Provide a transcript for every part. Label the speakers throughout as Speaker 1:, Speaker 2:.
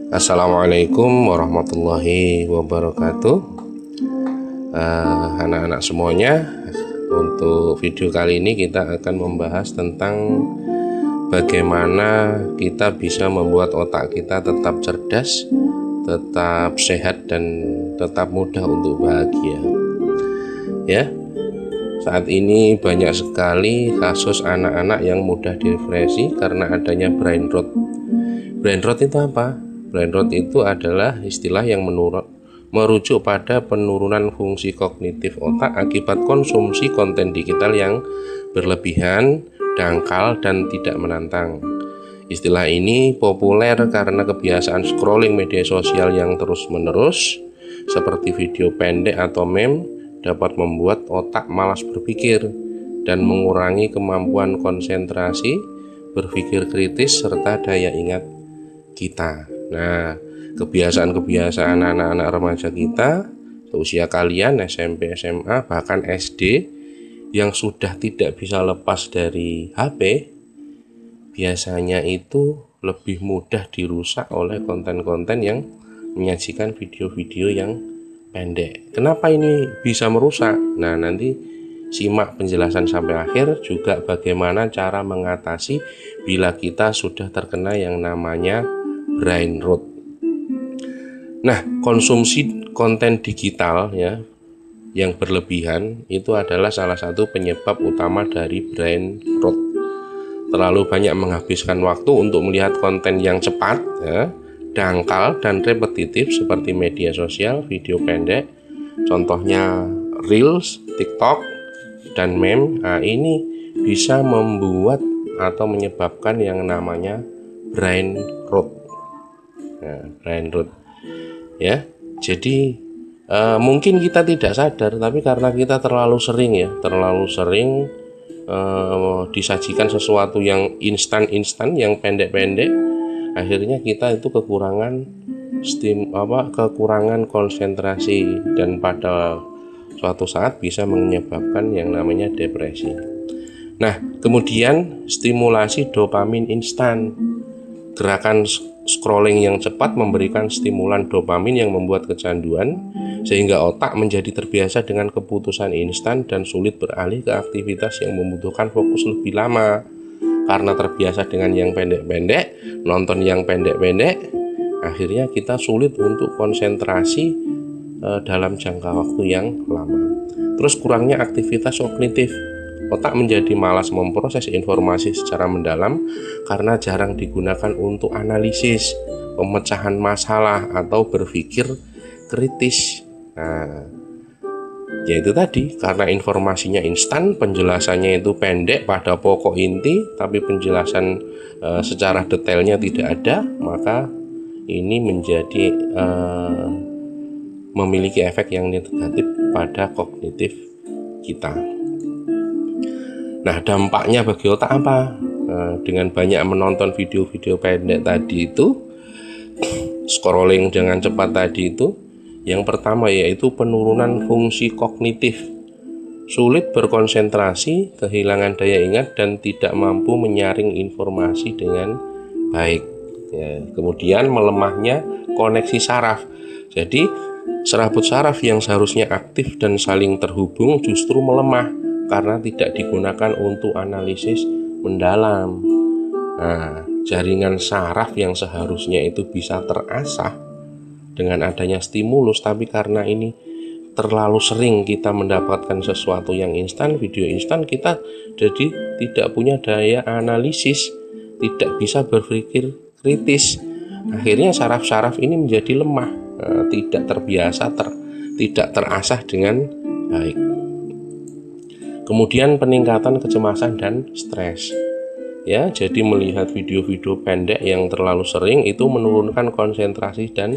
Speaker 1: Assalamualaikum warahmatullahi wabarakatuh. Anak-anak semuanya, untuk video kali ini kita akan membahas tentang bagaimana kita bisa membuat otak kita tetap cerdas, tetap sehat, dan tetap mudah untuk bahagia. Ya, saat ini banyak sekali kasus anak-anak yang mudah depresi karena adanya brain rot. Brain rot itu apa? Brain rot itu adalah istilah yang merujuk pada penurunan fungsi kognitif otak akibat konsumsi konten digital yang berlebihan, dangkal, dan tidak menantang. Istilah ini populer karena kebiasaan scrolling media sosial yang terus-menerus, seperti video pendek atau meme, dapat membuat otak malas berpikir dan mengurangi kemampuan konsentrasi, berpikir kritis, serta daya ingat kita. Nah, kebiasaan-kebiasaan anak-anak remaja kita seusia kalian SMP, SMA, bahkan SD yang sudah tidak bisa lepas dari HP, biasanya itu lebih mudah dirusak oleh konten-konten yang menyajikan video-video yang pendek. Kenapa ini bisa merusak? Nah, nanti simak penjelasan sampai akhir, juga bagaimana cara mengatasi bila kita sudah terkena yang namanya brain rot. Nah, konsumsi konten digital ya yang berlebihan itu adalah salah satu penyebab utama dari brain rot. Terlalu banyak menghabiskan waktu untuk melihat konten yang cepat, ya, dangkal, dan repetitif seperti media sosial, video pendek, contohnya Reels, TikTok, dan meme. Nah, ini bisa membuat atau menyebabkan yang namanya brain rot. Nah, brain rot ya. Jadi mungkin kita tidak sadar, tapi karena kita terlalu sering disajikan sesuatu yang instan, yang pendek-pendek, akhirnya kita itu kekurangan konsentrasi, dan pada suatu saat bisa menyebabkan yang namanya depresi. Nah, kemudian stimulasi dopamin instan. Gerakan scrolling yang cepat memberikan stimulan dopamin yang membuat kecanduan, sehingga otak menjadi terbiasa dengan keputusan instan dan sulit beralih ke aktivitas yang membutuhkan fokus lebih lama. Karena terbiasa dengan yang pendek-pendek, nonton yang pendek-pendek, akhirnya kita sulit untuk konsentrasi dalam jangka waktu yang lama. Terus kurangnya aktivitas kognitif. Otak menjadi malas memproses informasi secara mendalam karena jarang digunakan untuk analisis, pemecahan masalah, atau berpikir kritis. Nah, yaitu tadi, karena informasinya instan, penjelasannya itu pendek pada pokok inti, tapi penjelasan secara detailnya tidak ada, maka ini menjadi memiliki efek yang negatif pada kognitif kita. Nah, dampaknya bagi otak apa? Dengan banyak menonton video-video pendek tadi itu, scrolling dengan cepat tadi itu, yang pertama yaitu penurunan fungsi kognitif, sulit berkonsentrasi, kehilangan daya ingat, dan tidak mampu menyaring informasi dengan baik. Ya, kemudian melemahnya koneksi saraf. Jadi serabut saraf yang seharusnya aktif dan saling terhubung justru melemah karena tidak digunakan untuk analisis mendalam. Nah, jaringan saraf yang seharusnya itu bisa terasah dengan adanya stimulus, tapi karena ini terlalu sering kita mendapatkan sesuatu yang instan, video instan, kita jadi tidak punya daya analisis, tidak bisa berpikir kritis. Akhirnya saraf-saraf ini menjadi lemah, tidak terbiasa, tidak terasah dengan baik. Kemudian peningkatan kecemasan dan stres. Ya, jadi melihat video-video pendek yang terlalu sering itu menurunkan konsentrasi dan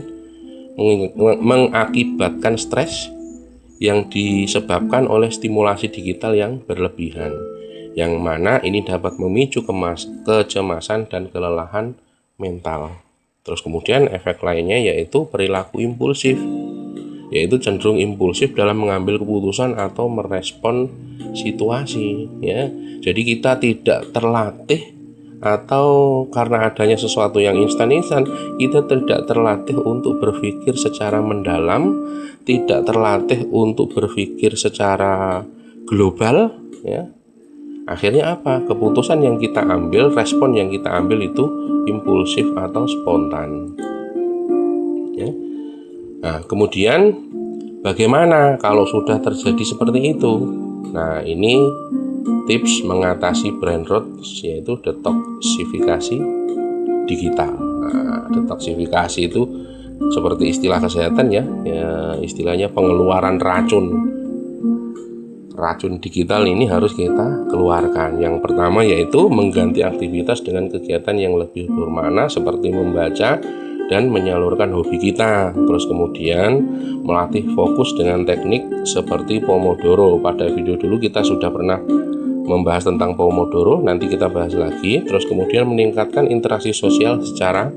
Speaker 1: mengakibatkan stres yang disebabkan oleh stimulasi digital yang berlebihan, yang mana ini dapat memicu kecemasan dan kelelahan mental. Terus kemudian efek lainnya yaitu perilaku impulsif, yaitu cenderung impulsif dalam mengambil keputusan atau merespon situasi, ya. Jadi kita tidak terlatih atau karena adanya sesuatu yang instan-instan, kita tidak terlatih untuk berpikir secara mendalam, tidak terlatih untuk berpikir secara global, ya. Akhirnya apa? Keputusan yang kita ambil, respon yang kita ambil itu impulsif atau spontan, ya. Nah, kemudian bagaimana kalau sudah terjadi seperti itu? Nah, ini tips mengatasi brain rot, yaitu detoksifikasi digital. Nah, detoksifikasi itu seperti istilah kesehatan ya, istilahnya pengeluaran racun digital ini harus kita keluarkan. Yang pertama yaitu mengganti aktivitas dengan kegiatan yang lebih bermakna seperti membaca dan menyalurkan hobi kita. Terus kemudian melatih fokus dengan teknik seperti Pomodoro. Pada video dulu kita sudah pernah membahas tentang Pomodoro, nanti kita bahas lagi. Terus kemudian meningkatkan interaksi sosial secara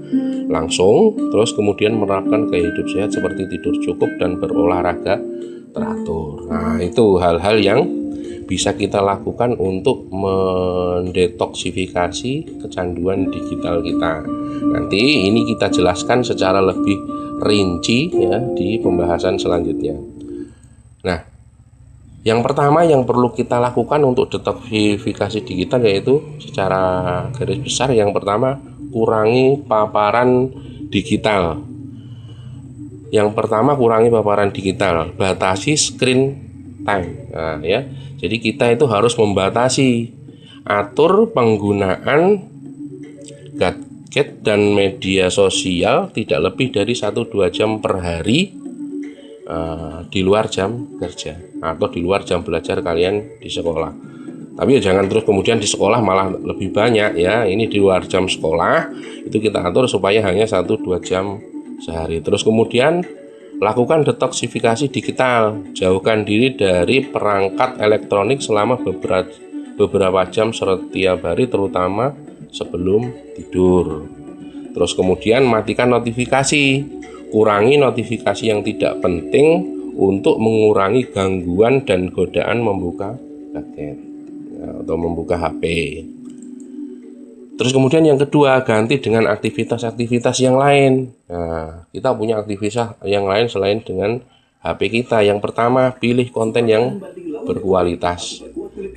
Speaker 1: langsung. Terus kemudian menerapkan gaya hidup sehat seperti tidur cukup dan berolahraga teratur. Nah, itu hal-hal yang bisa kita lakukan untuk mendetoksifikasi kecanduan digital kita. Nanti ini kita jelaskan secara lebih rinci ya di pembahasan selanjutnya. Nah, yang pertama yang perlu kita lakukan untuk detoksifikasi digital yaitu secara garis besar, yang pertama kurangi paparan digital. Yang pertama kurangi paparan digital, batasi screen time. Nah, ya. Jadi kita itu harus membatasi, atur penggunaan gadget dan media sosial tidak lebih dari 1-2 jam per hari di luar jam kerja atau di luar jam belajar kalian di sekolah. Tapi ya jangan terus kemudian di sekolah malah lebih banyak ya. Ini di luar jam sekolah itu kita atur supaya hanya 1-2 jam sehari. Terus kemudian lakukan detoksifikasi digital, jauhkan diri dari perangkat elektronik selama beberapa jam setiap hari, terutama sebelum tidur. Terus kemudian matikan notifikasi, kurangi notifikasi yang tidak penting untuk mengurangi gangguan dan godaan membuka gadget atau membuka HP. Terus kemudian yang kedua, ganti dengan aktivitas-aktivitas yang lain. Nah, kita punya aktivitas yang lain selain dengan HP kita. Yang pertama, pilih konten yang berkualitas.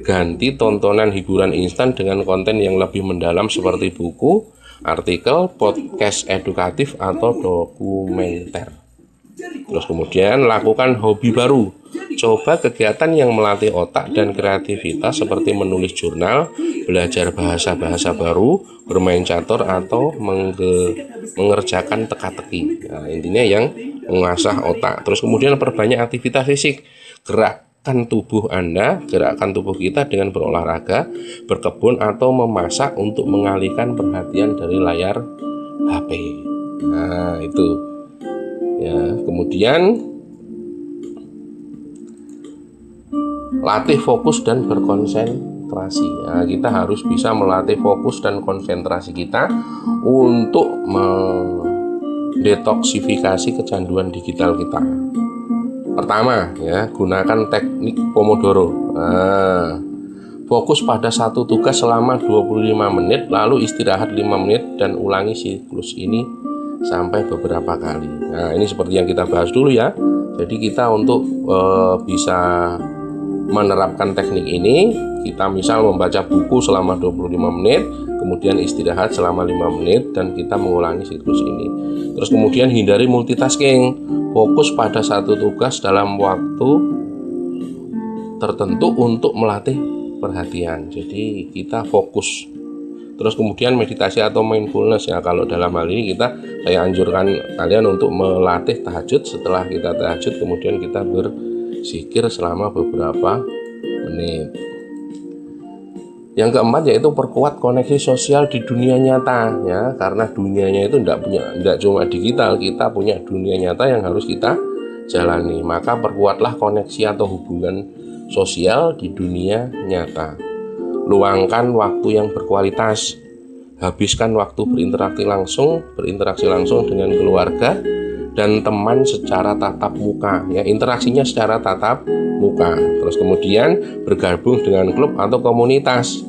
Speaker 1: Ganti tontonan hiburan instan dengan konten yang lebih mendalam seperti buku, artikel, podcast edukatif, atau dokumenter. Terus kemudian lakukan hobi baru. Coba kegiatan yang melatih otak dan kreativitas seperti menulis jurnal, belajar bahasa-bahasa baru, bermain catur, atau mengerjakan teka-teki. Nah, intinya yang mengasah otak. Terus kemudian perbanyak aktivitas fisik. Gerakkan tubuh Anda, gerakkan tubuh kita dengan berolahraga, berkebun, atau memasak untuk mengalihkan perhatian dari layar HP. Nah, itu. Ya, kemudian latih fokus dan berkonsentrasi. Nah, kita harus bisa melatih fokus dan konsentrasi kita untuk mendetoksifikasi kecanduan digital kita. Pertama, ya, gunakan teknik Pomodoro. Nah, fokus pada satu tugas selama 25 menit, lalu istirahat 5 menit dan ulangi siklus ini sampai beberapa kali. Nah, ini seperti yang kita bahas dulu ya. Jadi kita untuk bisa menerapkan teknik ini, kita misal membaca buku selama 25 menit, kemudian istirahat selama 5 menit, dan kita mengulangi siklus ini. Terus kemudian hindari multitasking, fokus pada satu tugas dalam waktu tertentu untuk melatih perhatian. Jadi kita fokus. Terus kemudian meditasi atau mindfulness ya, kalau dalam hal ini saya anjurkan kalian untuk melatih tahajud. Setelah kita tahajud kemudian kita berzikir selama beberapa menit. Yang keempat yaitu perkuat koneksi sosial di dunia nyata ya, karena dunianya itu tidak cuma digital, kita punya dunia nyata yang harus kita jalani. Maka perkuatlah koneksi atau hubungan sosial di dunia nyata. Luangkan waktu yang berkualitas. Habiskan waktu berinteraksi langsung dengan keluarga dan teman secara tatap muka ya, interaksinya secara tatap muka. Terus kemudian bergabung dengan klub atau komunitas.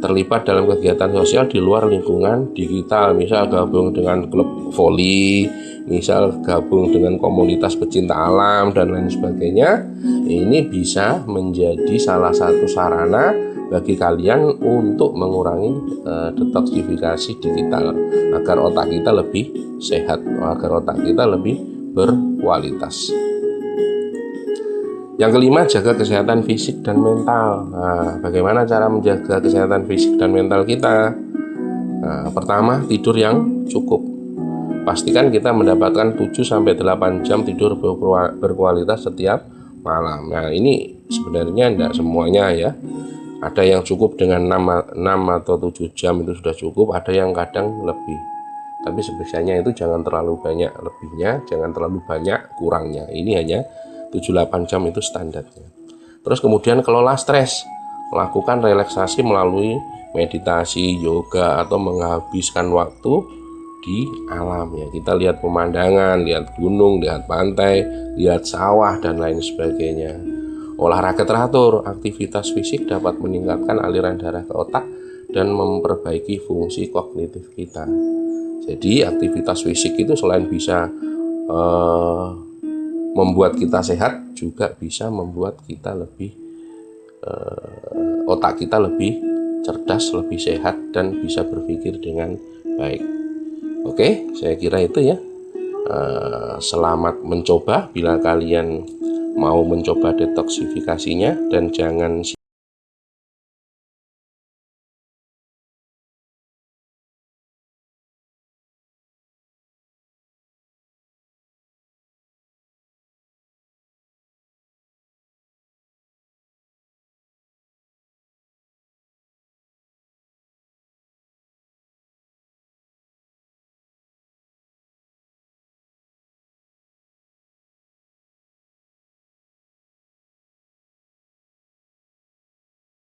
Speaker 1: terlibat dalam kegiatan sosial di luar lingkungan digital, misal gabung dengan klub voli, misal gabung dengan komunitas pecinta alam dan lain sebagainya. Ini bisa menjadi salah satu sarana bagi kalian untuk mengurangi detoksifikasi digital agar otak kita lebih sehat, agar otak kita lebih berkualitas. Yang kelima, jaga kesehatan fisik dan mental. Nah, bagaimana cara menjaga kesehatan fisik dan mental kita? Nah, pertama, tidur yang cukup. Pastikan kita mendapatkan 7-8 jam tidur berkualitas setiap malam. Nah, ini sebenarnya tidak semuanya ya. Ada yang cukup dengan 6 atau 7 jam itu sudah cukup, ada yang kadang lebih. Tapi sebisanya itu jangan terlalu banyak lebihnya, jangan terlalu banyak kurangnya. Ini hanya 7-8 jam itu standarnya. Terus kemudian kelola stres, melakukan relaksasi melalui meditasi, yoga, atau menghabiskan waktu di alam ya. Kita lihat pemandangan, lihat gunung, lihat pantai, lihat sawah dan lain sebagainya. Olahraga teratur, aktivitas fisik dapat meningkatkan aliran darah ke otak dan memperbaiki fungsi kognitif kita. Jadi aktivitas fisik itu selain bisa membuat kita sehat, juga bisa membuat kita lebih otak kita lebih cerdas, lebih sehat, dan bisa berpikir dengan baik. Oke, saya kira itu ya. Selamat mencoba bila kalian mau mencoba detoksifikasinya, dan jangan